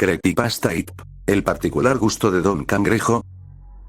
Creepypasta IP. El particular gusto de Don Cangrejo.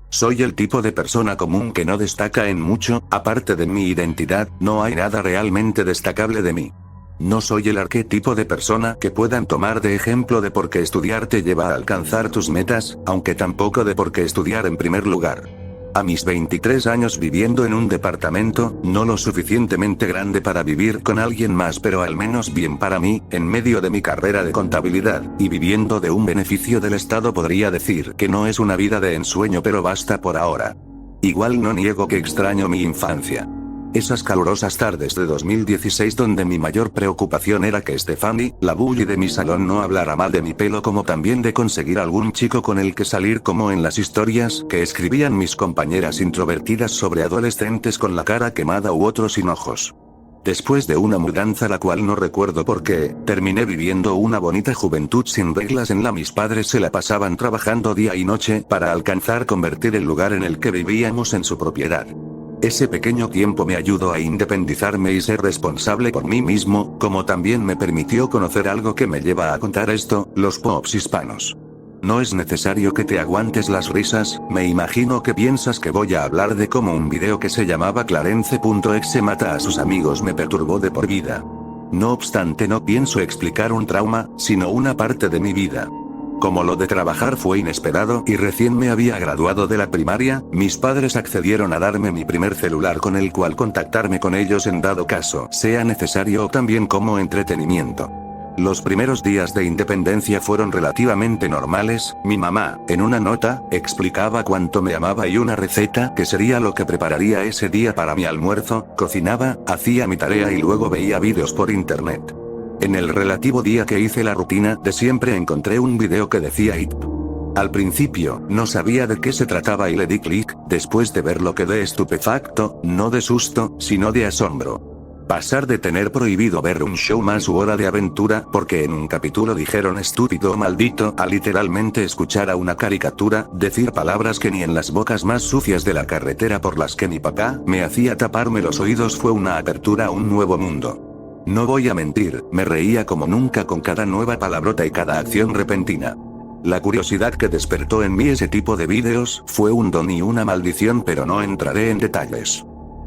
Soy el tipo de persona común que no destaca en mucho, aparte de mi identidad, no hay nada realmente destacable de mí. No soy el arquetipo de persona que puedan tomar de ejemplo de por qué estudiar te lleva a alcanzar tus metas, aunque tampoco de por qué estudiar en primer lugar. A mis 23 años viviendo en un departamento, no lo suficientemente grande para vivir con alguien más pero al menos bien para mí, en medio de mi carrera de contabilidad, y viviendo de un beneficio del Estado podría decir que no es una vida de ensueño pero basta por ahora. Igual no niego que extraño mi infancia. Esas calurosas tardes de 2016 donde mi mayor preocupación era que Stephanie, la bully de mi salón no hablara mal de mi pelo como también de conseguir algún chico con el que salir como en las historias que escribían mis compañeras introvertidas sobre adolescentes con la cara quemada u otros sin ojos. Después de una mudanza la cual no recuerdo por qué, terminé viviendo una bonita juventud sin reglas en la mis padres se la pasaban trabajando día y noche para alcanzar convertir el lugar en el que vivíamos en su propiedad. Ese pequeño tiempo me ayudó a independizarme y ser responsable por mí mismo, como también me permitió conocer algo que me lleva a contar esto, los pops hispanos. No es necesario que te aguantes las risas, me imagino que piensas que voy a hablar de cómo un video que se llamaba Clarence.exe mata a sus amigos me perturbó de por vida. No obstante no pienso explicar un trauma, sino una parte de mi vida. Como lo de trabajar fue inesperado y recién me había graduado de la primaria, mis padres accedieron a darme mi primer celular con el cual contactarme con ellos en dado caso sea necesario o también como entretenimiento. Los primeros días de independencia fueron relativamente normales, mi mamá, en una nota, explicaba cuánto me amaba y una receta que sería lo que prepararía ese día para mi almuerzo, cocinaba, hacía mi tarea y luego veía vídeos por internet. En el relativo día que hice la rutina de siempre encontré un video que decía IT. Al principio, no sabía de qué se trataba y le di clic, después de verlo quedé estupefacto, no de susto, sino de asombro. Pasar de tener prohibido ver un show más u Hora de Aventura, porque en un capítulo dijeron estúpido o maldito, a literalmente escuchar a una caricatura, decir palabras que ni en las bocas más sucias de la carretera por las que mi papá me hacía taparme los oídos fue una apertura a un nuevo mundo. No voy a mentir, me reía como nunca con cada nueva palabrota y cada acción repentina. La curiosidad que despertó en mí ese tipo de vídeos fue un don y una maldición pero no entraré en detalles.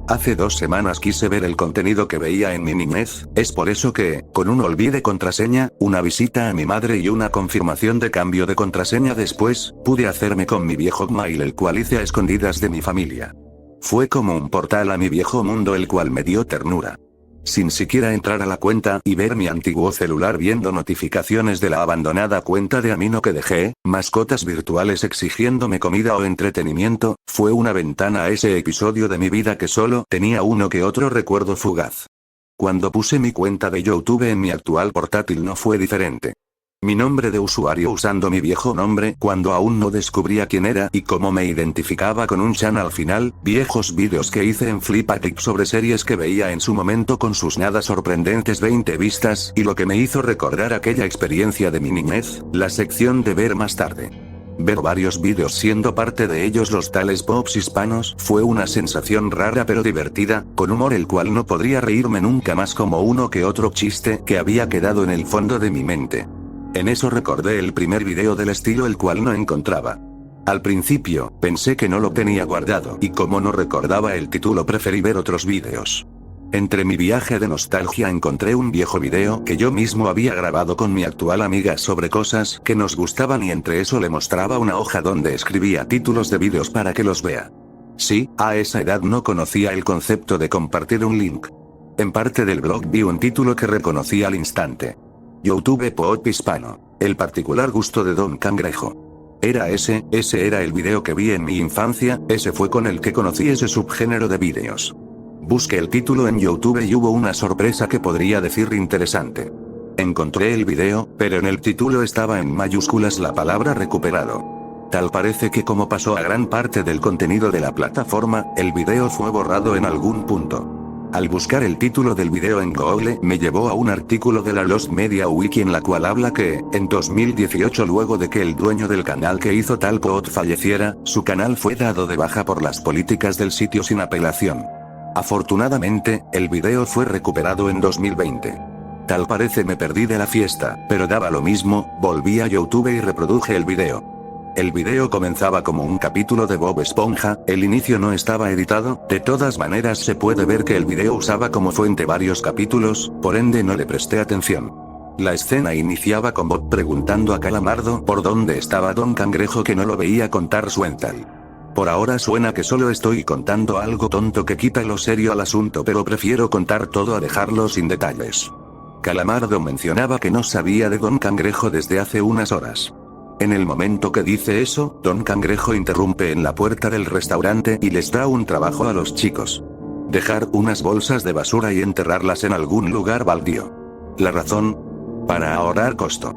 Hace 2 semanas quise ver el contenido que veía en mi niñez, es por eso que, con un olvide contraseña, una visita a mi madre y una confirmación de cambio de contraseña después, pude hacerme con mi viejo Gmail el cual hice a escondidas de mi familia. Fue como un portal a mi viejo mundo el cual me dio ternura. Sin siquiera entrar a la cuenta y ver mi antiguo celular viendo notificaciones de la abandonada cuenta de Amino que dejé, mascotas virtuales exigiéndome comida o entretenimiento, fue una ventana a ese episodio de mi vida que solo tenía uno que otro recuerdo fugaz. Cuando puse mi cuenta de YouTube en mi actual portátil no fue diferente. Mi nombre de usuario usando mi viejo nombre cuando aún no descubría quién era y cómo me identificaba con un chan al final, viejos vídeos que hice en Flipatic sobre series que veía en su momento con sus nada sorprendentes 20 vistas y lo que me hizo recordar aquella experiencia de mi niñez, la sección de ver más tarde. Ver varios vídeos siendo parte de ellos los tales pops hispanos fue una sensación rara pero divertida, con humor el cual no podría reírme nunca más como uno que otro chiste que había quedado en el fondo de mi mente. En eso recordé el primer video del estilo el cual no encontraba. Al principio, pensé que no lo tenía guardado y como no recordaba el título preferí ver otros vídeos. Entre mi viaje de nostalgia encontré un viejo video que yo mismo había grabado con mi actual amiga sobre cosas que nos gustaban y entre eso le mostraba una hoja donde escribía títulos de vídeos para que los vea. Sí, a esa edad no conocía el concepto de compartir un link. En parte del blog vi un título que reconocí al instante. YouTube Pop Hispano. El particular gusto de Don Cangrejo. Era ese era el video que vi en mi infancia, ese fue con el que conocí ese subgénero de vídeos. Busqué el título en YouTube y hubo una sorpresa que podría decir interesante. Encontré el video, pero en el título estaba en mayúsculas la palabra recuperado. Tal parece que como pasó a gran parte del contenido de la plataforma, el video fue borrado en algún punto. Al buscar el título del video en Google me llevó a un artículo de la Lost Media Wiki en la cual habla que, en 2018 luego de que el dueño del canal que hizo tal pod falleciera, su canal fue dado de baja por las políticas del sitio sin apelación. Afortunadamente, el video fue recuperado en 2020. Tal parece me perdí de la fiesta, pero daba lo mismo, volví a YouTube y reproduje el video. El video comenzaba como un capítulo de Bob Esponja, el inicio no estaba editado, de todas maneras se puede ver que el video usaba como fuente varios capítulos, por ende no le presté atención. La escena iniciaba con Bob preguntando a Calamardo por dónde estaba Don Cangrejo que no lo veía contar Suental. Por ahora suena que solo estoy contando algo tonto que quita lo serio al asunto, pero prefiero contar todo a dejarlo sin detalles. Calamardo mencionaba que no sabía de Don Cangrejo desde hace unas horas. En el momento que dice eso, Don Cangrejo interrumpe en la puerta del restaurante y les da un trabajo a los chicos. Dejar unas bolsas de basura y enterrarlas en algún lugar baldío. La razón: para ahorrar costo.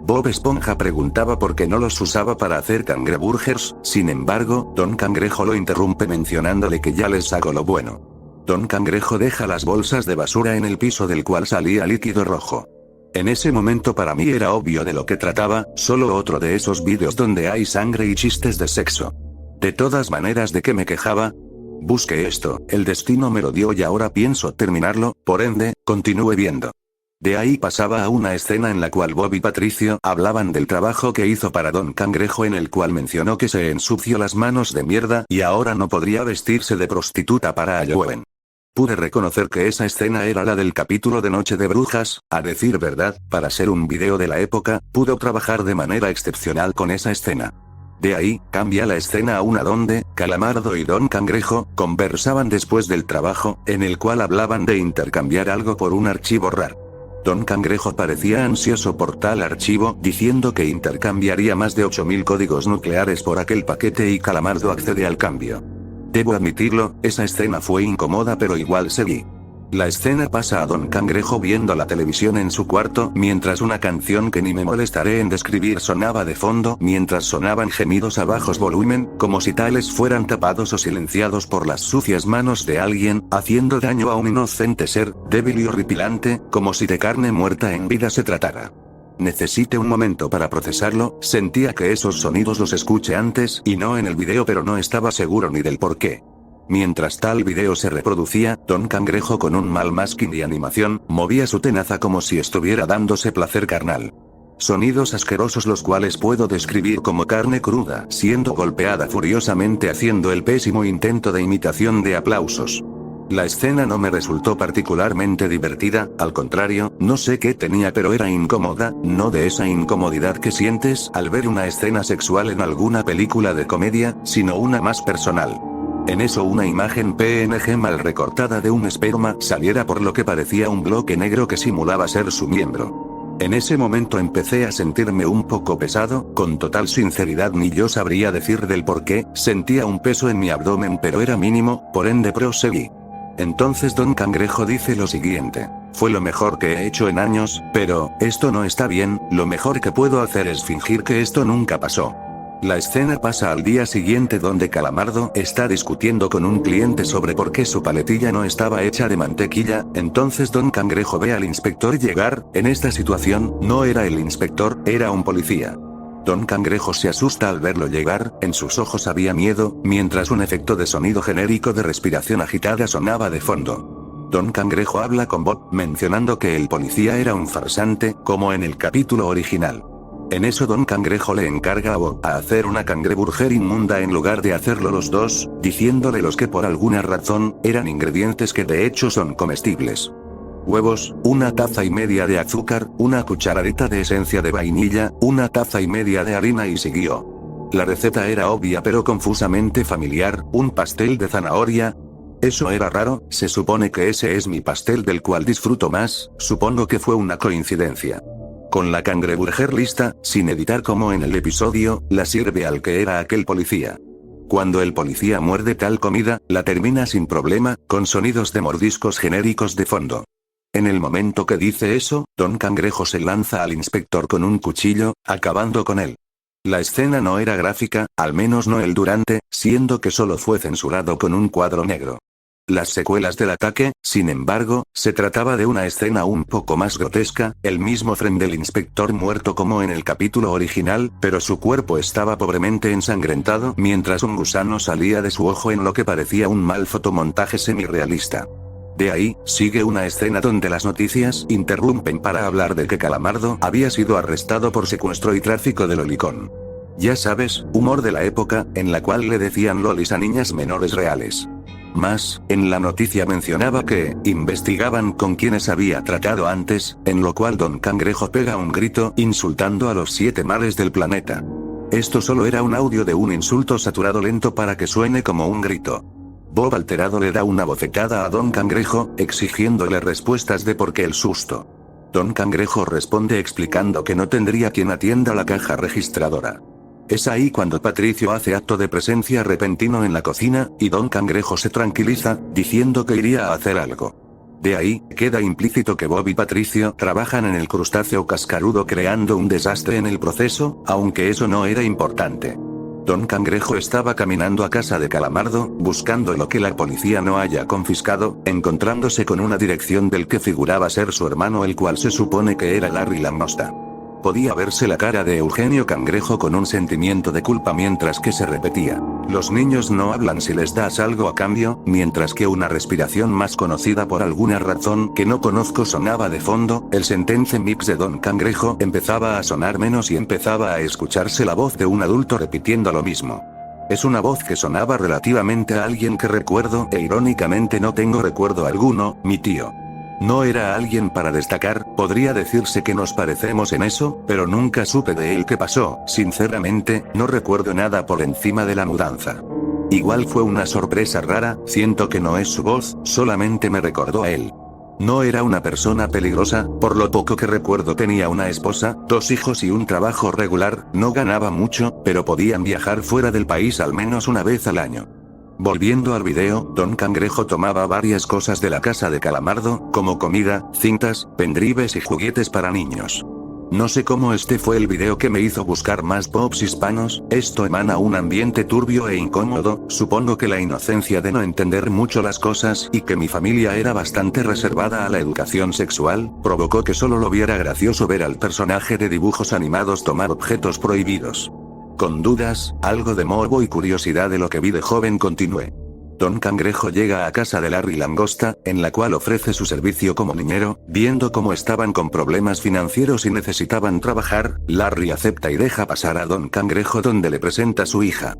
Bob Esponja preguntaba por qué no los usaba para hacer cangreburgers, sin embargo, Don Cangrejo lo interrumpe mencionándole que ya les hago lo bueno. Don Cangrejo deja las bolsas de basura en el piso del cual salía líquido rojo. En ese momento para mí era obvio de lo que trataba, solo otro de esos vídeos donde hay sangre y chistes de sexo. De todas maneras, ¿de qué me quejaba? Busqué esto, el destino me lo dio y ahora pienso terminarlo, por ende, continúe viendo. De ahí pasaba a una escena en la cual Bob y Patricio hablaban del trabajo que hizo para Don Cangrejo, en el cual mencionó que se ensució las manos de mierda y ahora no podría vestirse de prostituta para Halloween. Pude reconocer que esa escena era la del capítulo de Noche de Brujas. A decir verdad, para ser un video de la época, pudo trabajar de manera excepcional con esa escena. De ahí, cambia la escena a una donde Calamardo y Don Cangrejo conversaban después del trabajo, en el cual hablaban de intercambiar algo por un archivo RAR. Don Cangrejo parecía ansioso por tal archivo, diciendo que intercambiaría más de 8000 códigos nucleares por aquel paquete y Calamardo accede al cambio. Debo admitirlo, esa escena fue incómoda pero igual seguí. La escena pasa a Don Cangrejo viendo la televisión en su cuarto, mientras una canción que ni me molestaré en describir sonaba de fondo, mientras sonaban gemidos a bajos volumen, como si tales fueran tapados o silenciados por las sucias manos de alguien, haciendo daño a un inocente ser, débil y horripilante, como si de carne muerta en vida se tratara. Necesité un momento para procesarlo, sentía que esos sonidos los escuché antes y no en el video, pero no estaba seguro ni del por qué. Mientras tal video se reproducía, Don Cangrejo con un mal masking y animación, movía su tenaza como si estuviera dándose placer carnal. Sonidos asquerosos los cuales puedo describir como carne cruda, siendo golpeada furiosamente haciendo el pésimo intento de imitación de aplausos. La escena no me resultó particularmente divertida, al contrario, no sé qué tenía pero era incómoda, no de esa incomodidad que sientes al ver una escena sexual en alguna película de comedia, sino una más personal. En eso una imagen PNG mal recortada de un esperma saliera por lo que parecía un bloque negro que simulaba ser su miembro. En ese momento empecé a sentirme un poco pesado, con total sinceridad ni yo sabría decir del por qué, sentía un peso en mi abdomen pero era mínimo, por ende proseguí. Entonces Don Cangrejo dice lo siguiente: fue lo mejor que he hecho en años, pero, esto no está bien, lo mejor que puedo hacer es fingir que esto nunca pasó. La escena pasa al día siguiente donde Calamardo está discutiendo con un cliente sobre por qué su paletilla no estaba hecha de mantequilla, entonces Don Cangrejo ve al inspector llegar, en esta situación, no era el inspector, era un policía. Don Cangrejo se asusta al verlo llegar, en sus ojos había miedo, mientras un efecto de sonido genérico de respiración agitada sonaba de fondo. Don Cangrejo habla con Bob, mencionando que el policía era un farsante, como en el capítulo original. En eso Don Cangrejo le encarga a Bob a hacer una cangreburger inmunda en lugar de hacerlo los dos, diciéndole los que por alguna razón, eran ingredientes que de hecho son comestibles. Huevos, 1 taza y media de azúcar, 1 cucharadita de esencia de vainilla, 1 taza y media de harina y siguió. La receta era obvia pero confusamente familiar, un pastel de zanahoria. Eso era raro, se supone que ese es mi pastel del cual disfruto más, supongo que fue una coincidencia. Con la cangreburger lista, sin editar como en el episodio, la sirve al que era aquel policía. Cuando el policía muerde tal comida, la termina sin problema, con sonidos de mordiscos genéricos de fondo. En el momento que dice eso, Don Cangrejo se lanza al inspector con un cuchillo, acabando con él. La escena no era gráfica, al menos no el durante, siendo que solo fue censurado con un cuadro negro. Las secuelas del ataque, sin embargo, se trataba de una escena un poco más grotesca, el mismo frame del inspector muerto como en el capítulo original, pero su cuerpo estaba pobremente ensangrentado mientras un gusano salía de su ojo en lo que parecía un mal fotomontaje semi-realista. De ahí, sigue una escena donde las noticias interrumpen para hablar de que Calamardo había sido arrestado por secuestro y tráfico de lolicón. Ya sabes, humor de la época, en la cual le decían lolis a niñas menores reales. Más, en la noticia mencionaba que investigaban con quienes había tratado antes, en lo cual Don Cangrejo pega un grito insultando a los 7 mares del planeta. Esto solo era un audio de un insulto saturado lento para que suene como un grito. Bob alterado le da una bofetada a Don Cangrejo, exigiéndole respuestas de por qué el susto. Don Cangrejo responde explicando que no tendría quien atienda la caja registradora. Es ahí cuando Patricio hace acto de presencia repentino en la cocina, y Don Cangrejo se tranquiliza, diciendo que iría a hacer algo. De ahí, queda implícito que Bob y Patricio trabajan en el crustáceo cascarudo creando un desastre en el proceso, aunque eso no era importante. Don Cangrejo estaba caminando a casa de Calamardo, buscando lo que la policía no haya confiscado, encontrándose con una dirección del que figuraba ser su hermano, el cual se supone que era Larry Langosta. Podía verse la cara de Eugenio Cangrejo con un sentimiento de culpa mientras que se repetía: los niños no hablan si les das algo a cambio, mientras que una respiración más conocida por alguna razón que no conozco sonaba de fondo. El sentence mix de Don Cangrejo empezaba a sonar menos y empezaba a escucharse la voz de un adulto repitiendo lo mismo. Es una voz que sonaba relativamente a alguien que recuerdo e irónicamente no tengo recuerdo alguno, mi tío. No era alguien para destacar, podría decirse que nos parecemos en eso, pero nunca supe de él qué pasó, sinceramente, no recuerdo nada por encima de la mudanza. Igual fue una sorpresa rara, siento que no es su voz, solamente me recordó a él. No era una persona peligrosa, por lo poco que recuerdo tenía una esposa, 2 hijos y un trabajo regular, no ganaba mucho, pero podían viajar fuera del país al menos una vez al año. Volviendo al video, Don Cangrejo tomaba varias cosas de la casa de Calamardo, como comida, cintas, pendrives y juguetes para niños. No sé cómo este fue el video que me hizo buscar más pops hispanos, esto emana un ambiente turbio e incómodo, supongo que la inocencia de no entender mucho las cosas y que mi familia era bastante reservada a la educación sexual, provocó que solo lo viera gracioso ver al personaje de dibujos animados tomar objetos prohibidos. Con dudas, algo de morbo y curiosidad de lo que vi de joven continué. Don Cangrejo llega a casa de Larry Langosta, en la cual ofrece su servicio como niñero, viendo cómo estaban con problemas financieros y necesitaban trabajar. Larry acepta y deja pasar a Don Cangrejo donde le presenta a su hija.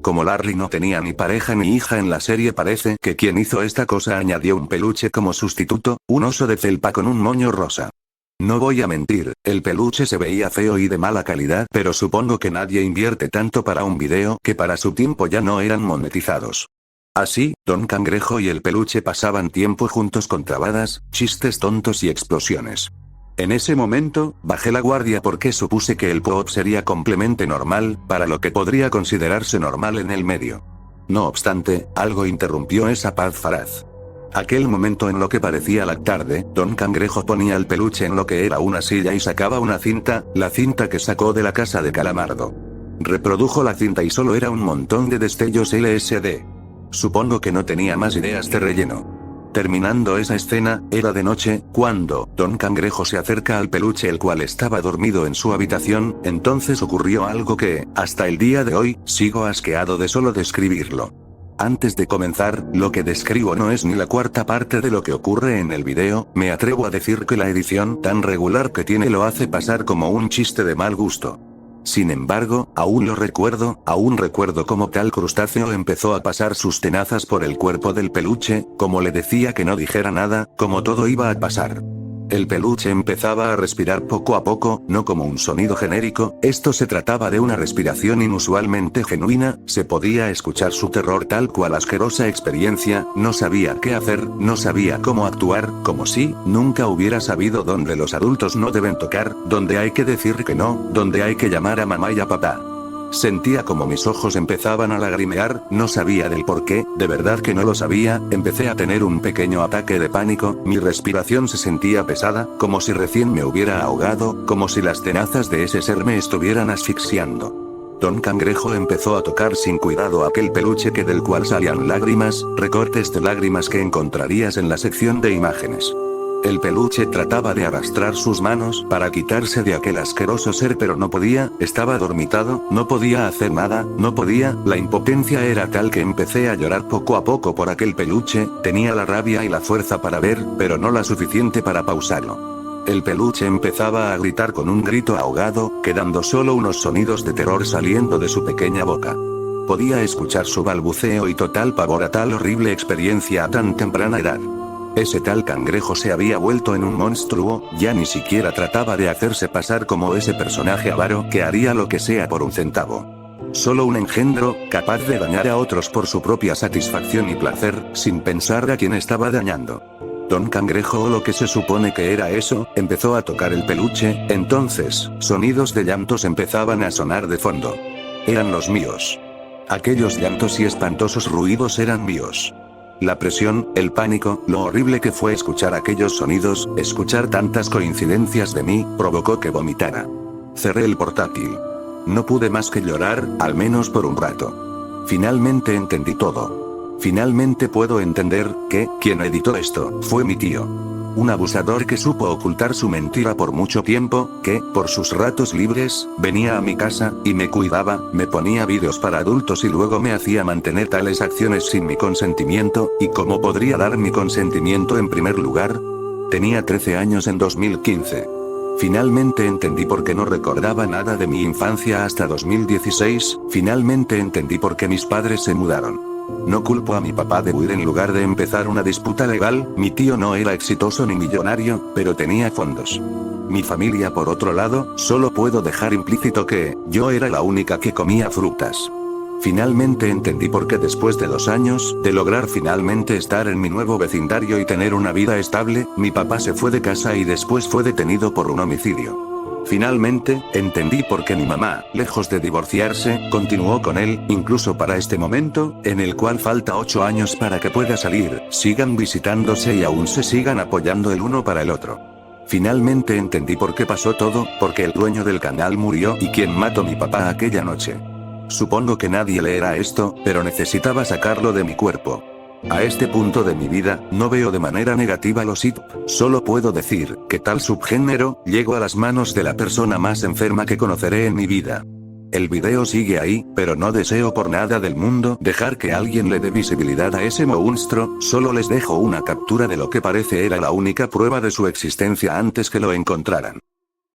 Como Larry no tenía ni pareja ni hija en la serie, parece que quien hizo esta cosa añadió un peluche como sustituto, un oso de felpa con un moño rosa. No voy a mentir, el peluche se veía feo y de mala calidad, pero supongo que nadie invierte tanto para un video que para su tiempo ya no eran monetizados. Así, Don Cangrejo y el peluche pasaban tiempo juntos con trabadas, chistes tontos y explosiones. En ese momento, bajé la guardia porque supuse que el pop sería completamente normal, para lo que podría considerarse normal en el medio. No obstante, algo interrumpió esa paz faraz. Aquel momento en lo que parecía la tarde, Don Cangrejo ponía el peluche en lo que era una silla y sacaba una cinta, la cinta que sacó de la casa de Calamardo. Reprodujo la cinta y solo era un montón de destellos LSD. Supongo que no tenía más ideas de relleno. Terminando esa escena, era de noche, cuando Don Cangrejo se acerca al peluche el cual estaba dormido en su habitación, entonces ocurrió algo que, hasta el día de hoy, sigo asqueado de solo describirlo. Antes de comenzar, lo que describo no es ni la cuarta parte de lo que ocurre en el video, me atrevo a decir que la edición tan regular que tiene lo hace pasar como un chiste de mal gusto. Sin embargo, aún recuerdo cómo tal crustáceo empezó a pasar sus tenazas por el cuerpo del peluche, como le decía que no dijera nada, como todo iba a pasar. El peluche empezaba a respirar poco a poco, no como un sonido genérico, esto se trataba de una respiración inusualmente genuina, se podía escuchar su terror tal cual asquerosa experiencia, no sabía qué hacer, no sabía cómo actuar, como si nunca hubiera sabido dónde los adultos no deben tocar, dónde hay que decir que no, dónde hay que llamar a mamá y a papá. Sentía como mis ojos empezaban a lagrimear, no sabía del por qué, de verdad que no lo sabía, empecé a tener un pequeño ataque de pánico, mi respiración se sentía pesada, como si recién me hubiera ahogado, como si las tenazas de ese ser me estuvieran asfixiando. Don Cangrejo empezó a tocar sin cuidado aquel peluche que del cual salían lágrimas, recortes de lágrimas que encontrarías en la sección de imágenes. El peluche trataba de arrastrar sus manos para quitarse de aquel asqueroso ser, pero no podía, estaba dormitado, no podía hacer nada, no podía, la impotencia era tal que empecé a llorar poco a poco por aquel peluche, tenía la rabia y la fuerza para ver, pero no la suficiente para pausarlo. El peluche empezaba a gritar con un grito ahogado, quedando solo unos sonidos de terror saliendo de su pequeña boca. Podía escuchar su balbuceo y total pavor a tal horrible experiencia a tan temprana edad. Ese tal cangrejo se había vuelto en un monstruo, ya ni siquiera trataba de hacerse pasar como ese personaje avaro que haría lo que sea por un centavo. Solo un engendro, capaz de dañar a otros por su propia satisfacción y placer, sin pensar a quién estaba dañando. Don Cangrejo, o lo que se supone que era eso, empezó a tocar el peluche, entonces, sonidos de llantos empezaban a sonar de fondo. Eran los míos. Aquellos llantos y espantosos ruidos eran míos. La presión, el pánico, lo horrible que fue escuchar aquellos sonidos, escuchar tantas coincidencias de mí, provocó que vomitara. Cerré el portátil. No pude más que llorar, al menos por un rato. Finalmente entendí todo. Finalmente puedo entender que, quien editó esto, fue mi tío. Un abusador que supo ocultar su mentira por mucho tiempo, que, por sus ratos libres, venía a mi casa, y me cuidaba, me ponía vídeos para adultos y luego me hacía mantener tales acciones sin mi consentimiento, y ¿cómo podría dar mi consentimiento en primer lugar? Tenía 13 años en 2015. Finalmente entendí por qué no recordaba nada de mi infancia hasta 2016, finalmente entendí por qué mis padres se mudaron. No culpo a mi papá de huir en lugar de empezar una disputa legal, mi tío no era exitoso ni millonario, pero tenía fondos. Mi familia por otro lado, solo puedo dejar implícito que, yo era la única que comía frutas. Finalmente entendí por qué después de 2 años, de lograr finalmente estar en mi nuevo vecindario y tener una vida estable, mi papá se fue de casa y después fue detenido por un homicidio. Finalmente, entendí por qué mi mamá, lejos de divorciarse, continuó con él, incluso para este momento, en el cual falta 8 años para que pueda salir, sigan visitándose y aún se sigan apoyando el uno para el otro. Finalmente entendí por qué pasó todo, porque el dueño del canal murió y quien mató a mi papá aquella noche. Supongo que nadie leerá esto, pero necesitaba sacarlo de mi cuerpo. A este punto de mi vida, no veo de manera negativa los IP, solo puedo decir, que tal subgénero, llegó a las manos de la persona más enferma que conoceré en mi vida. El video sigue ahí, pero no deseo por nada del mundo dejar que alguien le dé visibilidad a ese monstruo, solo les dejo una captura de lo que parece era la única prueba de su existencia antes que lo encontraran.